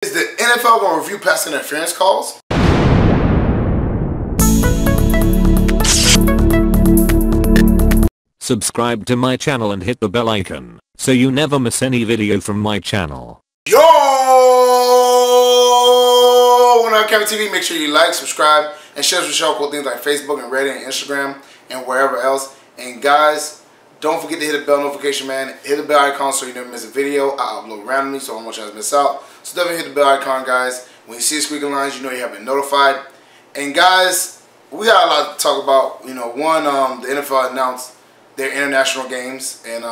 Is the NFL going to review pass interference calls? Subscribe to my channel and hit the bell icon so you never miss any video from my channel. Yo! On LCameraTV, make sure you like, subscribe, and share with show cool things like Facebook and Reddit and Instagram and wherever else. And guys, don't forget to hit the bell notification, man. Hit the bell icon so you never miss a video. I upload randomly, so I don't want you guys to miss out. So definitely hit the bell icon, guys. When you see the squeaking lines, you know you have been notified. And guys, we got a lot to talk about. You know, one, the NFL announced their international games, and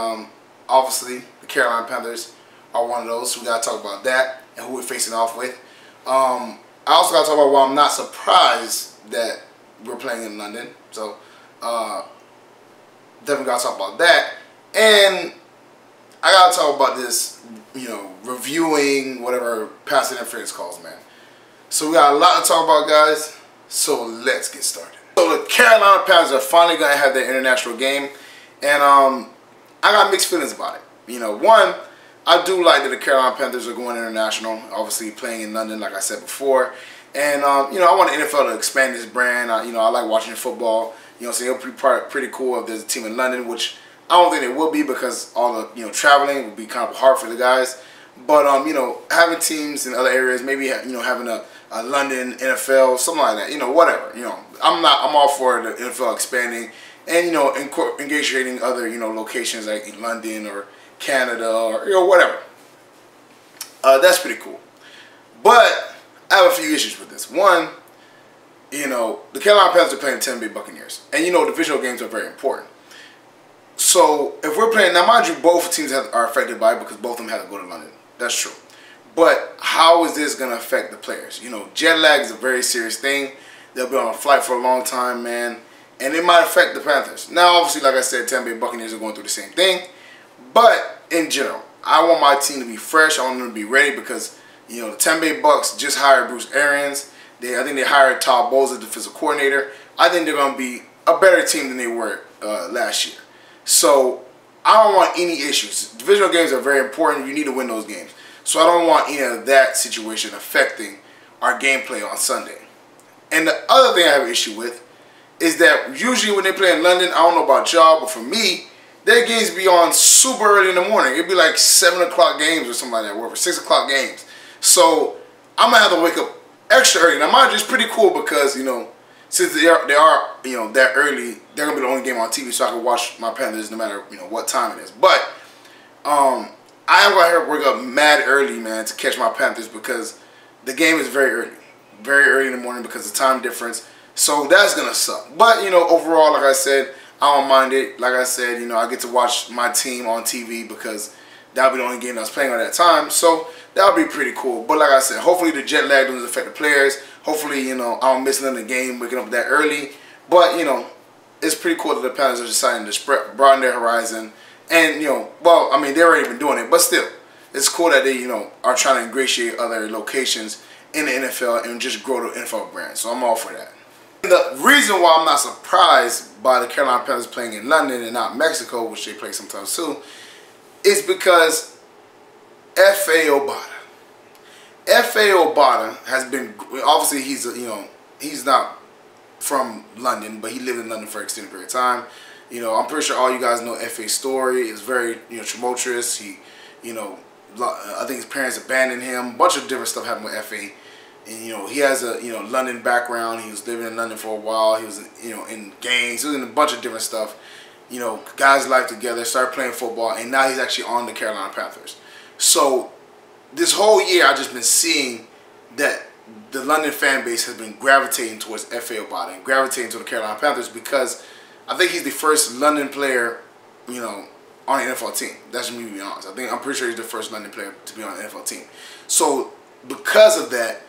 obviously the Carolina Panthers are one of those. So we got to talk about that and who we're facing off with. I also got to talk about why I'm not surprised that we're playing in London. So definitely got to talk about that. And I got to talk about this, you know, reviewing whatever pass interference calls, man. So we got a lot to talk about, guys. So let's get started. So the Carolina Panthers are finally going to have their international game. And I got mixed feelings about it. You know, one, I do like that the Carolina Panthers are going international, obviously playing in London, like I said before. And, you know, I want the NFL to expand this brand. You know, I like watching football. You know, so it'll be pretty cool if there's a team in London, which I don't think it will be because all the, you know, traveling would be kind of hard for the guys. But, you know, having teams in other areas, maybe, you know, having a London NFL, something like that, you know, whatever. You know, I'm all for the NFL expanding and, you know, ingratiating other, you know, locations like in London or Canada or, you know, whatever. That's pretty cool. But I have a few issues with this. One, you know, the Carolina Panthers are playing the Tampa Bay Buccaneers. And, you know, divisional games are very important. So, if we're playing, now mind you, both teams are affected by it because both of them have to go to London. That's true. But how is this going to affect the players? You know, jet lag is a very serious thing. They'll be on a flight for a long time, man. And it might affect the Panthers. Now, obviously, like I said, Tampa Bay Buccaneers are going through the same thing. But, in general, I want my team to be fresh. I want them to be ready because, you know, the Tampa Bay Bucs just hired Bruce Arians. I think they hired Todd Bowles as defensive coordinator. I think they're going to be a better team than they were last year. So, I don't want any issues. Divisional games are very important. You need to win those games. So, I don't want any of that situation affecting our gameplay on Sunday. And the other thing I have an issue with is that usually when they play in London, I don't know about y'all, but for me, their games be on super early in the morning. It'd be like 7 o'clock games or something like that, whatever, 6 o'clock games. So, I'm going to have to wake up extra early. Now, mind you, it's pretty cool because, you know, since they are, you know, that early, they're going to be the only game on TV so I can watch my Panthers no matter, you know, what time it is. But I am going to have to wake up mad early, man, to catch my Panthers because the game is very early in the morning because of the time difference. So that's going to suck. But, you know, overall, like I said, I don't mind it. Like I said, you know, I get to watch my team on TV because that'll be the only game I was playing at that time. So that'll be pretty cool. But like I said, hopefully the jet lag doesn't affect the players. Hopefully, you know, I don't miss another game waking up that early. But, you know, it's pretty cool that the Panthers are deciding to broaden their horizon. And, you know, well, I mean, they've already been doing it. But still, it's cool that they, you know, are trying to ingratiate other locations in the NFL and just grow the NFL brand. So I'm all for that. And the reason why I'm not surprised by the Carolina Panthers playing in London and not Mexico, which they play sometimes too, is because F.A. Obata. F.A. Obata has been, obviously he's, you know, he's not from London, but he lived in London for an extended period of time. You know, I'm pretty sure all you guys know F.A.'s story. It's very, you know, tumultuous. He, you know, I think his parents abandoned him. A bunch of different stuff happened with F.A. And, you know, he has a, you know, London background. He was living in London for a while. He was, you know, in gangs. He was in a bunch of different stuff. You know, got his life together, started playing football, and now he's actually on the Carolina Panthers. So, this whole year I've just been seeing that the London fan base has been gravitating towards F.A. Obata and gravitating to the Carolina Panthers because I think he's the first London player, you know, on an NFL team. That's me being honest. I'm pretty sure he's the first London player to be on an NFL team. So, because of that,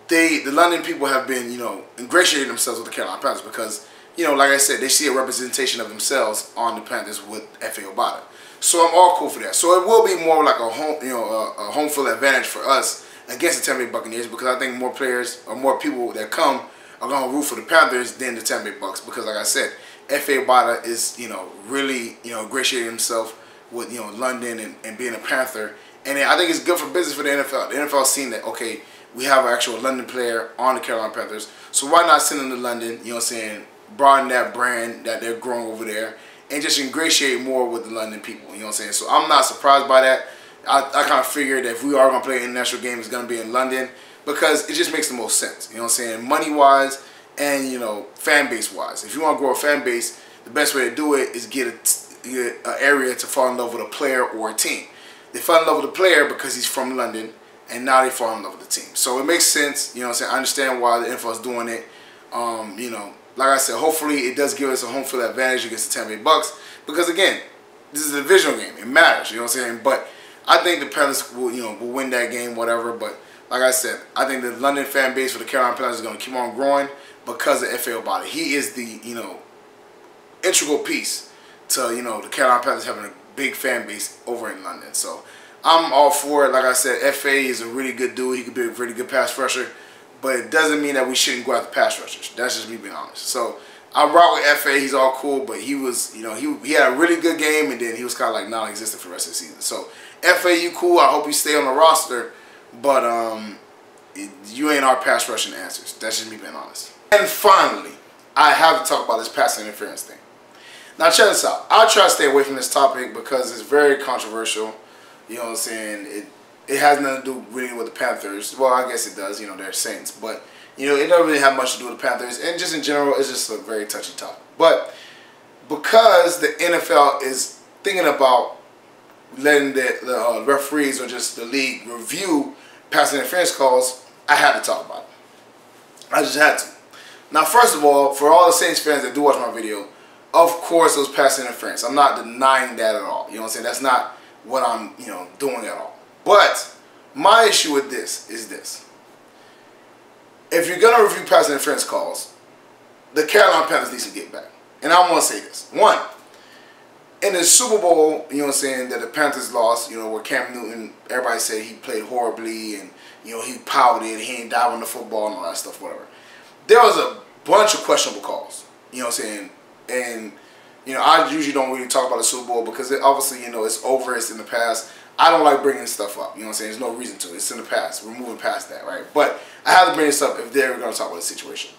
the London people have been, you know, ingratiating themselves with the Carolina Panthers because, you know, like I said, they see a representation of themselves on the Panthers with F.A. Obata. So I'm all cool for that. So it will be more like a home, you know, a home field advantage for us against the Tampa Bay Buccaneers because I think more players or more people that come are going to root for the Panthers than the Tampa Bay Bucs because, like I said, F.A. Obata is, you know, really, you know, ingratiating himself with, you know, London and being a Panther And I think it's good for business for the NFL. The NFL's seen that, okay, we have an actual London player on the Carolina Panthers, so why not send him to London, you know what I'm saying, broaden that brand that they're growing over there, and just ingratiate more with the London people, you know what I'm saying. So I'm not surprised by that. I kind of figured that if we are going to play an international game, it's going to be in London, because it just makes the most sense, you know what I'm saying, money-wise and, you know, fan base-wise. If you want to grow a fan base, the best way to do it is get an area to fall in love with a player or a team. They fell in love with the player because he's from London, and now they fall in love with the team. So it makes sense, you know what I'm saying. I understand why the NFL is doing it. You know, like I said, hopefully it does give us a home field advantage against the Tampa Bay Bucks, because again, this is a divisional game. It matters, you know what I'm saying. But I think the Panthers will, you know, will win that game, whatever. But like I said, I think the London fan base for the Carolina Panthers is going to keep on growing because of FA about it. He is the, you know, integral piece to, you know, the Carolina Panthers having a big fan base over in London. So I'm all for it. Like I said, FA is a really good dude. He could be a really good pass rusher, but it doesn't mean that we shouldn't go after pass rushers. That's just me being honest. So I rock with FA. He's all cool, but he was, you know, he had a really good game, and then he was kind of like non-existent for the rest of the season. So FA, you cool. I hope you stay on the roster, but you ain't our pass rushing answers. That's just me being honest. And finally, I have to talk about this pass interference thing. Now check this out. I'll try to stay away from this topic because it's very controversial. You know what I'm saying? It has nothing to do really with the Panthers. Well, I guess it does. You know, they're Saints. But, you know, it doesn't really have much to do with the Panthers. And just in general, it's just a very touchy topic. But because the NFL is thinking about letting the referees or just the league review pass interference calls, I had to talk about it. I just had to. Now, first of all, for all the Saints fans that do watch my video, of course it was pass interference. I'm not denying that at all. You know what I'm saying? That's not what I'm, you know, doing at all. But my issue with this is this. If you're going to review pass interference calls, the Carolina Panthers need to get back. And I want to say this. One, in the Super Bowl, you know what I'm saying, that the Panthers lost, you know, where Cam Newton, everybody said he played horribly and, you know, he pouted, he ain't dive on the football and all that stuff, whatever. There was a bunch of questionable calls, you know what I'm saying? And, you know, I usually don't really talk about the Super Bowl because it, obviously, you know, it's over, it's in the past. I don't like bringing stuff up, you know what I'm saying? There's no reason to. It's in the past. We're moving past that, right? But I have to bring this up if they're going to talk about the situation.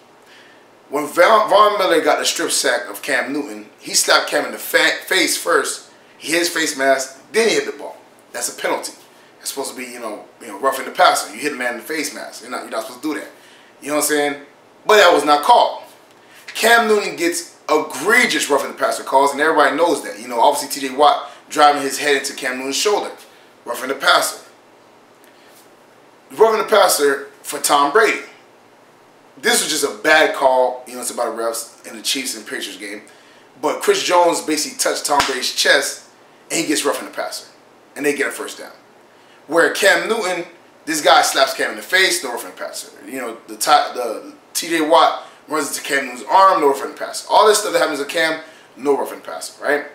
When Von Miller got the strip sack of Cam Newton, he slapped Cam in the face first. He hit his face mask, then he hit the ball. That's a penalty. It's supposed to be, you know, roughing the passer. You hit a man in the face mask. You're not supposed to do that. You know what I'm saying? But that was not called. Cam Newton gets egregious roughing the passer calls, and everybody knows that. You know, obviously T.J. Watt driving his head into Cam Newton's shoulder, roughing the passer. Roughing the passer for Tom Brady. This was just a bad call, you know, it's about the refs in the Chiefs and Patriots game. But Chris Jones basically touched Tom Brady's chest, and he gets roughing the passer, and they get a first down. Where Cam Newton, this guy slaps Cam in the face, no roughing the passer. You know, the T.J. Watt runs into Cam Newton's arm, no roughing the passer. All this stuff that happens to Cam, no roughing the passer, right?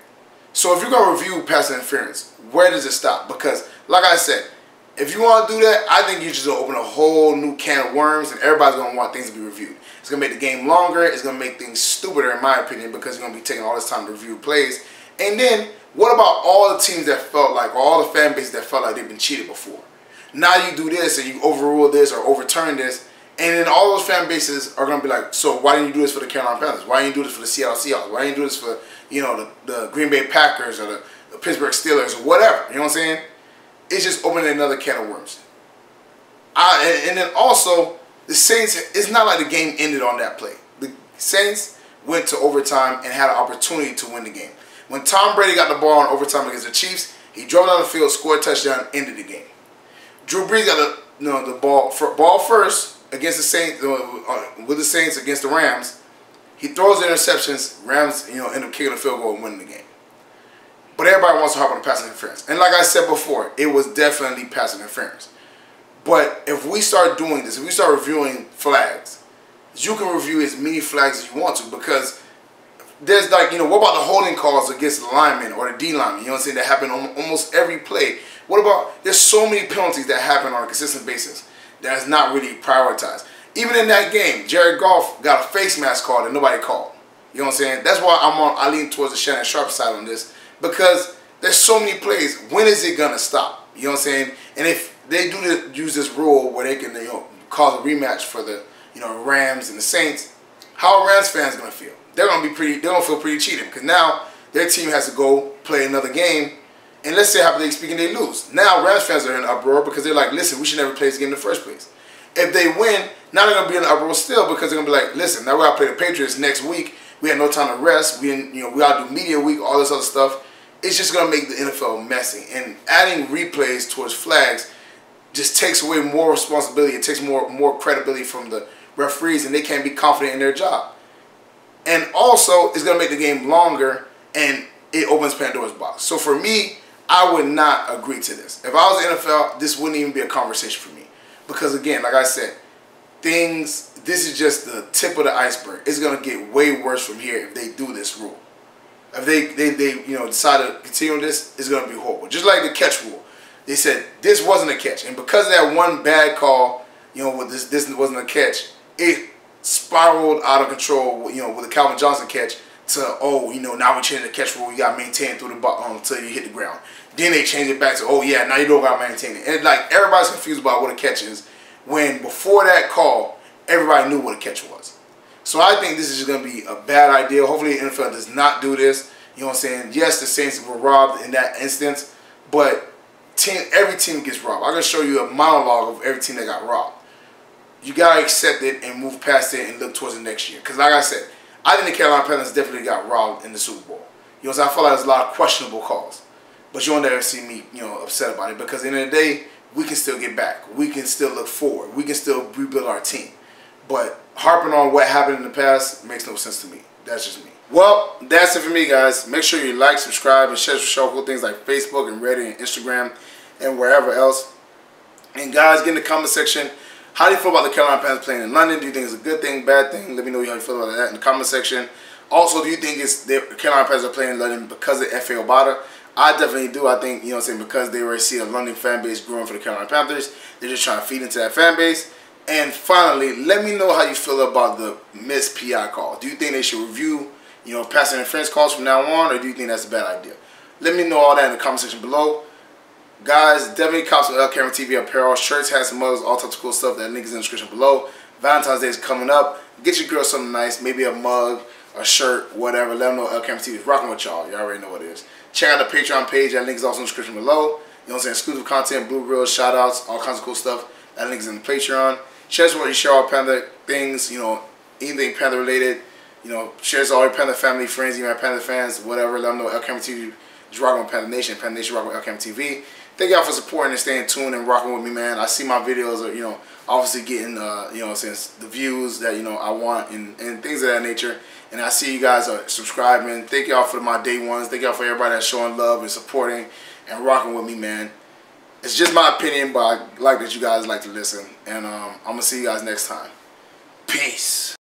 So if you're going to review pass interference, where does it stop? Because, like I said, if you want to do that, I think you're just going to open a whole new can of worms, and everybody's going to want things to be reviewed. It's going to make the game longer. It's going to make things stupider, in my opinion, because you're going to be taking all this time to review plays. And then, what about all the teams that felt like, or all the fan bases that felt like they've been cheated before? Now you do this, and you overrule this, or overturn this, and then all those fan bases are going to be like, so why didn't you do this for the Carolina Panthers? Why didn't you do this for the Seattle Seahawks? Why didn't you do this for, you know, the Green Bay Packers or the Pittsburgh Steelers or whatever? You know what I'm saying? It's just opening another can of worms. And then also, the Saints, it's not like the game ended on that play. The Saints went to overtime and had an opportunity to win the game. When Tom Brady got the ball in overtime against the Chiefs, he drove down the field, scored a touchdown, ended the game. Drew Brees got the ball first against the Saints, with the Saints against the Rams. He throws the interceptions. Rams, you know, end up kicking a field goal and winning the game. But everybody wants to hop on the pass interference. And like I said before, it was definitely pass interference. But if we start doing this, if we start reviewing flags, you can review as many flags as you want to, because there's like, you know, what about the holding calls against the lineman or the D lineman? You know what I'm saying? That happen on almost every play. What about, there's so many penalties that happen on a consistent basis that's not really prioritized. Even in that game, Jared Goff got a face mask called and nobody called. You know what I'm saying? That's why I lean towards the Shannon Sharp side on this, because there's so many plays. When is it going to stop? You know what I'm saying? And if they do use this rule where they can, you know, cause a rematch for the, you know, Rams and the Saints, how are Rams fans gonna feel? They're gonna feel pretty cheated, because now their team has to go play another game, and let's say hypothetically speaking they lose. Now Rams fans are in an uproar because they're like, listen, we should never play this game in the first place. If they win, now they're gonna be in an uproar still, because they're gonna be like, listen, now we gotta play the Patriots next week. We had no time to rest. We gotta do media week, all this other stuff. It's just gonna make the NFL messy. And adding replays towards flags just takes away more responsibility. It takes more credibility from the referees, and they can't be confident in their job. And also, it's gonna make the game longer, and it opens Pandora's box. So for me, I would not agree to this. If I was the NFL, this wouldn't even be a conversation for me. Because again, like I said, this is just the tip of the iceberg. It's gonna get way worse from here if they do this rule. If they you know, decide to continue this, it's gonna be horrible. Just like the catch rule. They said this wasn't a catch, and because of that one bad call, you know, with this wasn't a catch, it spiraled out of control, you know, with the Calvin Johnson catch to, oh, you know, now we change the catch rule, you got to maintain it through the until you hit the ground. Then they change it back to, oh yeah, now you don't got to maintain it. And like, everybody's confused about what a catch is, when before that call, everybody knew what a catch was. So I think this is just going to be a bad idea. Hopefully the NFL does not do this. You know what I'm saying? Yes, the Saints were robbed in that instance, but every team gets robbed. I'm going to show you a monologue of every team that got robbed. You got to accept it and move past it and look towards the next year. Because like I said, I think the Carolina Panthers definitely got robbed in the Super Bowl. You know what I'm saying? I feel like there's a lot of questionable calls. But you'll never see me, you know, upset about it. Because at the end of the day, we can still get back. We can still look forward. We can still rebuild our team. But harping on what happened in the past makes no sense to me. That's just me. Well, that's it for me, guys. Make sure you like, subscribe, and share cool things like Facebook and Reddit and Instagram and wherever else. And guys, get in the comment section. How do you feel about the Carolina Panthers playing in London? Do you think it's a good thing, bad thing? Let me know how you feel about that in the comment section. Also, do you think the Carolina Panthers are playing in London because of F.A. Obata? I definitely do. I think, you know what I'm saying, because they already see a London fan base growing for the Carolina Panthers, they're just trying to feed into that fan base. And finally, let me know how you feel about the missed PI call. Do you think they should review, you know, pass interference calls from now on, or do you think that's a bad idea? Let me know all that in the comment section below. Guys, definitely cop some LCameraTV apparel, shirts, hats, mugs, all types of cool stuff. That link is in the description below. Valentine's Day is coming up. Get your girl something nice, maybe a mug, a shirt, whatever. Let them know LCameraTV is rocking with y'all. You already know what it is. Check out the Patreon page. That link is also in the description below. You know what I'm saying? Exclusive content, blue reels, shout outs, all kinds of cool stuff. That link is in the Patreon. Share what you share all Panther things, you know, anything Panther related. You know, share all your Panther family, friends, even Panther fans, whatever. Let them know LCameraTV is rocking with Panther Nation. Panther Nation rocking with LCameraTV. Thank y'all for supporting and staying tuned and rocking with me, man. I see my videos are, you know, obviously getting, you know, since the views that, you know, I want and things of that nature. And I see you guys are subscribing. Thank y'all for my day ones. Thank y'all for everybody that's showing love and supporting and rocking with me, man. It's just my opinion, but I like that you guys like to listen. And I'm going to see you guys next time. Peace.